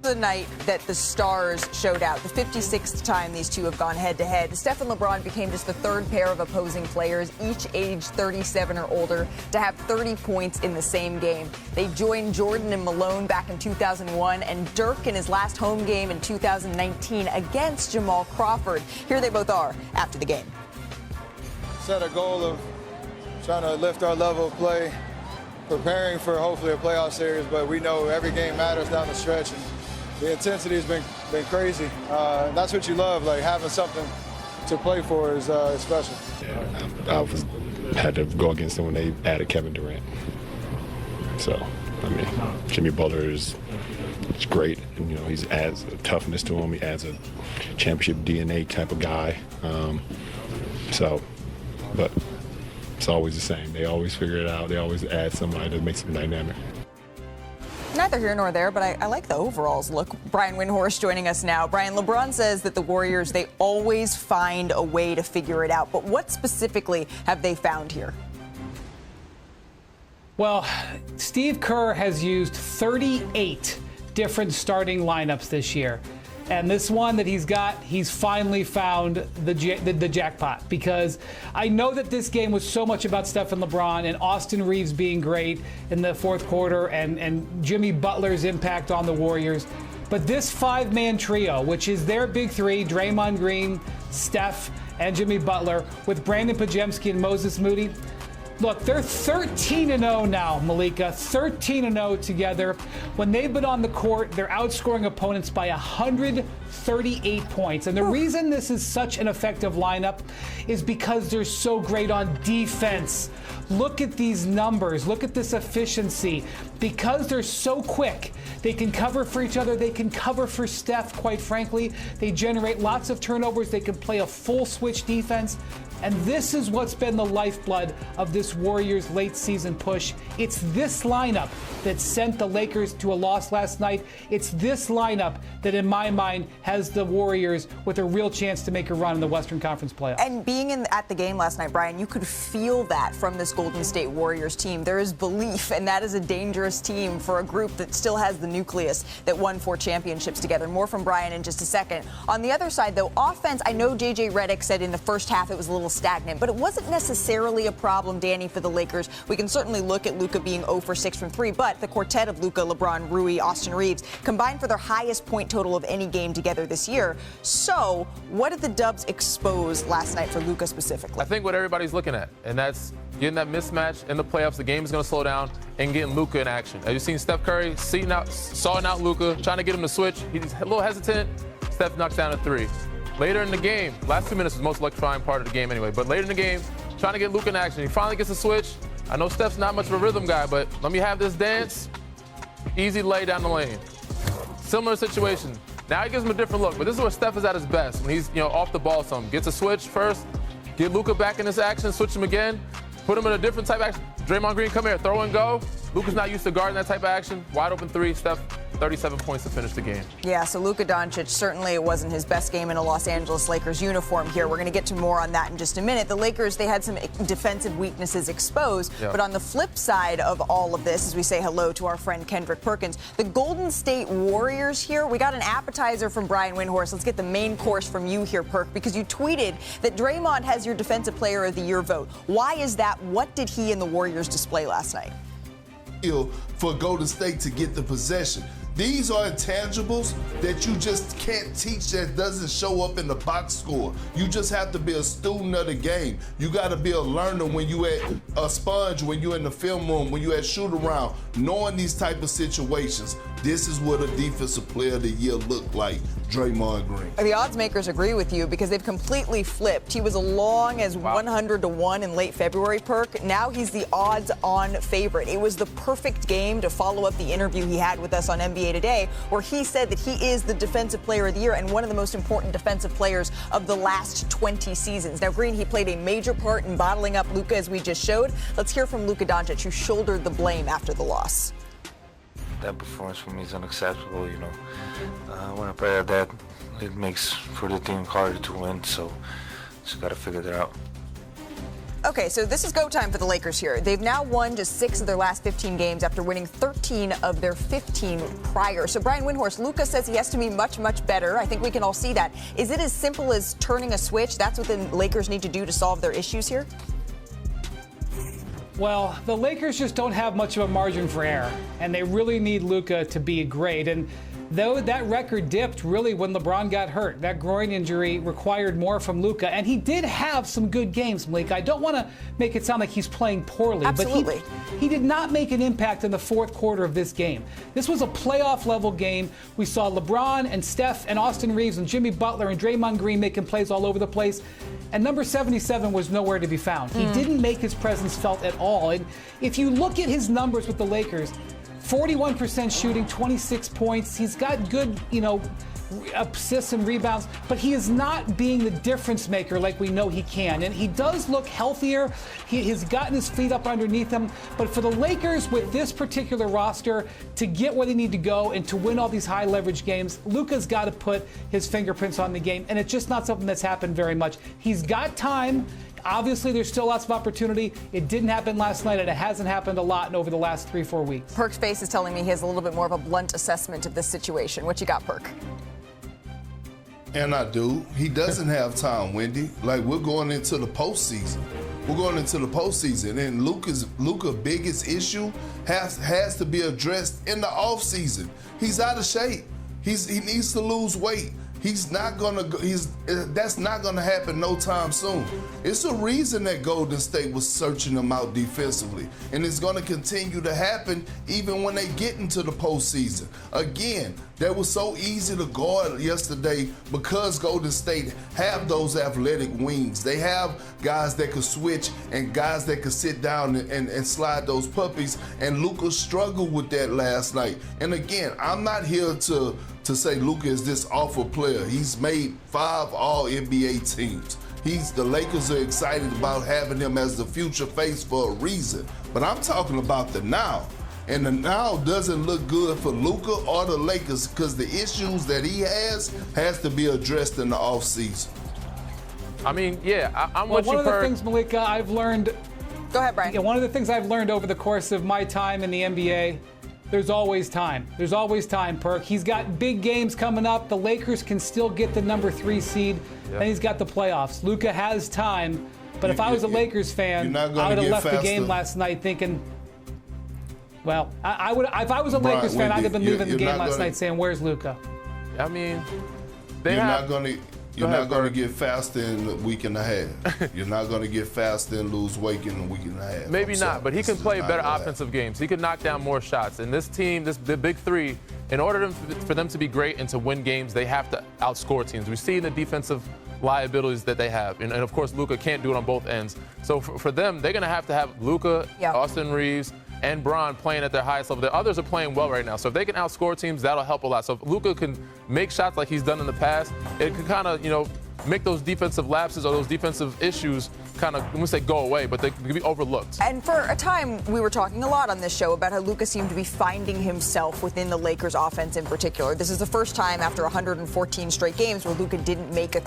The night that the stars showed out, the 56th time these two have gone head-to-head. Steph and LeBron became just the third pair of opposing players, each aged 37 or older, to have 30 points in the same game. They joined Jordan and Malone back in 2001 and Dirk in his last home game in 2019 against Jamal Crawford. Here they both are after the game. Set a goal of trying to lift our level of play, preparing for hopefully a playoff series, but we know every game matters down the stretch. And the intensity has been crazy. That's what you love, like having something to play for is special. Yeah, had to go against them when they added Kevin Durant. So, I mean, Jimmy Butler is great. And, he adds a toughness to him. He adds a championship DNA type of guy. But it's always the same. They always figure it out. They always add somebody that makes them dynamic. Neither here nor there, but I like the overalls look. Brian Windhorst joining us now. Brian, LeBron says that the Warriors, they always find a way to figure it out. But what specifically have they found here? Well, Steve Kerr has used 38 different starting lineups this year. And this one that he's got, he's finally found the jackpot, because I know that this game was so much about Steph and LeBron and Austin Reeves being great in the fourth quarter and Jimmy Butler's impact on the Warriors. But this five-man trio, which is their big three, Draymond Green, Steph, and Jimmy Butler, with Brandon Podziemski and Moses Moody, look, they're 13-0 now, Malika, 13-0 together. When they've been on the court, they're outscoring opponents by 138 points. And the reason this is such an effective lineup is because they're so great on defense. Look at these numbers. Look at this efficiency. Because they're so quick, they can cover for each other. They can cover for Steph, quite frankly. They generate lots of turnovers. They can play a full switch defense. And this is what's been the lifeblood of this Warriors late season push. It's this lineup that sent the Lakers to a loss last night. It's this lineup that, in my mind, has the Warriors with a real chance to make a run in the Western Conference playoffs. And being at the game last night, Brian, you could feel that from this Golden State Warriors team. There is belief, and that is a dangerous team for a group that still has the nucleus that won 4 championships together. More from Brian in just a second. On the other side, though, offense, I know J.J. Redick said in the first half it was a little stagnant, but it wasn't necessarily a problem, Danny, for the Lakers. We can certainly look at Luka being 0 for 6 from 3, but the quartet of Luka, LeBron, Rui, Austin Reeves combined for their highest point total of any game together this year. So what did the Dubs expose last night for Luka specifically? I think what everybody's looking at, and that's getting that mismatch in the playoffs. The game is going to slow down, and getting Luka in action. Have you seen Steph Curry sawing out Luka, trying to get him to switch? He's a little hesitant. Steph knocks down a 3. Later in the game, last 2 minutes was the most electrifying part of the game anyway, but later in the game, trying to get Luka in action. He finally gets a switch. I know Steph's not much of a rhythm guy, but let me have this dance. Easy lay down the lane. Similar situation. Now he gives him a different look, but this is where Steph is at his best, when he's off the ball some. Gets a switch first, get Luka back in this action, switch him again, put him in a different type of action. Draymond Green, come here, throw and go. Luka's not used to guarding that type of action. Wide open 3, Steph, 37 points to finish the game. Yeah, so Luka Doncic, certainly it wasn't his best game in a Los Angeles Lakers uniform here. We're going to get to more on that in just a minute. The Lakers, they had some defensive weaknesses exposed, but on the flip side of all of this, as we say hello to our friend Kendrick Perkins, the Golden State Warriors here, we got an appetizer from Brian Windhorst. Let's get the main course from you here, Perk, because you tweeted that Draymond has your Defensive Player of the Year vote. Why is that? What did he and the Warriors display last night? For Golden State to get the possession. These are intangibles that you just can't teach, that doesn't show up in the box score. You just have to be a student of the game. You got to be a learner when you at a sponge, when you in the film room, when you at shoot around, knowing these type of situations. This is what a Defensive Player of the Year looked like, Draymond Green. The odds makers agree with you because they've completely flipped. He was as long as 100-1 in late February, Perk. Now he's the odds-on favorite. It was the perfect game to follow up the interview he had with us on NBA Today, where he said that he is the Defensive Player of the Year and one of the most important defensive players of the last 20 seasons. Now, Green, he played a major part in bottling up Luka, as we just showed. Let's hear from Luka Doncic, who shouldered the blame after the loss. That performance for me is unacceptable, When I play like that, it makes for the team harder to win, so just got to figure that out. Okay, so this is go time for the Lakers here. They've now won just 6 of their last 15 games after winning 13 of their 15 prior. So Brian Windhorst, Luka says he has to be much, much better. I think we can all see that. Is it as simple as turning a switch? That's what the Lakers need to do to solve their issues here? Well, the Lakers just don't have much of a margin for error, and they really need Luka to be great. And though that record dipped really when LeBron got hurt, that groin injury required more from Luka, and he did have some good games, Malik. I don't want to make it sound like he's playing poorly, Absolutely. but he did not make an impact in the fourth quarter of this game. This was a playoff-level game. We saw LeBron and Steph and Austin Reeves and Jimmy Butler and Draymond Green making plays all over the place. And number 77 was nowhere to be found. He didn't make his presence felt at all. And if you look at his numbers with the Lakers, 41% shooting, 26 points. He's got good, assists and rebounds, but he is not being the difference maker like we know he can. And he does look healthier. He has gotten his feet up underneath him. But for the Lakers, with this particular roster, to get where they need to go and to win all these high leverage games, Luka's got to put his fingerprints on the game. And it's just not something that's happened very much. He's got time. Obviously, there's still lots of opportunity. It didn't happen last night, and it hasn't happened a lot in over the last 3-4 weeks. Perk's face is telling me he has a little bit more of a blunt assessment of this situation. What you got, Perk? And I do. He doesn't have time, Wendy. Like, we're going into the postseason. And Luka's biggest issue has to be addressed in the offseason. He's out of shape. He needs to lose weight. That's not gonna happen no time soon. It's a reason that Golden State was searching him out defensively, and it's gonna continue to happen even when they get into the postseason. Again, that was so easy to guard yesterday because Golden State have those athletic wings. They have guys that could switch and guys that could sit down and slide those puppies, and Luka struggled with that last night. And again, I'm not here to say Luka is this awful player. He's made 5 All-NBA teams. The Lakers are excited about having him as the future face for a reason. But I'm talking about the now. And the now doesn't look good for Luka or the Lakers because the issues that he has to be addressed in the offseason. I mean, yeah, I'm Well, with you, one of the Perk. things, Malika, I've learned. Go ahead, Brian. Yeah, one of the things I've learned over the course of my time in the NBA, there's always time. There's always time, Perk. He's got big games coming up. The Lakers can still get the number 3 seed, and he's got the playoffs. Luka has time, but if I was a Lakers fan, I would have left the game last night thinking, well, I would. If I was a Lakers fan, I'd have been leaving the game last night saying, "Where's Luka?" I mean, You're not going to get faster in a week and a half. You're not going to get faster and lose weight in a week and a half. Maybe not, but he can play better offensive games. He can knock down more shots. And this team, the big three, in order for them to be great and to win games, they have to outscore teams. We see the defensive liabilities that they have. And of course, Luka can't do it on both ends. So for them, they're going to have Luka, Austin Reeves, and Bron playing at their highest level. The others are playing well right now. So if they can outscore teams, that'll help a lot. So if Luka can make shots like he's done in the past, it can kind of, make those defensive lapses or those defensive issues kind of, I'm going to say go away, but they can be overlooked. And for a time, we were talking a lot on this show about how Luka seemed to be finding himself within the Lakers offense in particular. This is the first time after 114 straight games where Luka didn't make a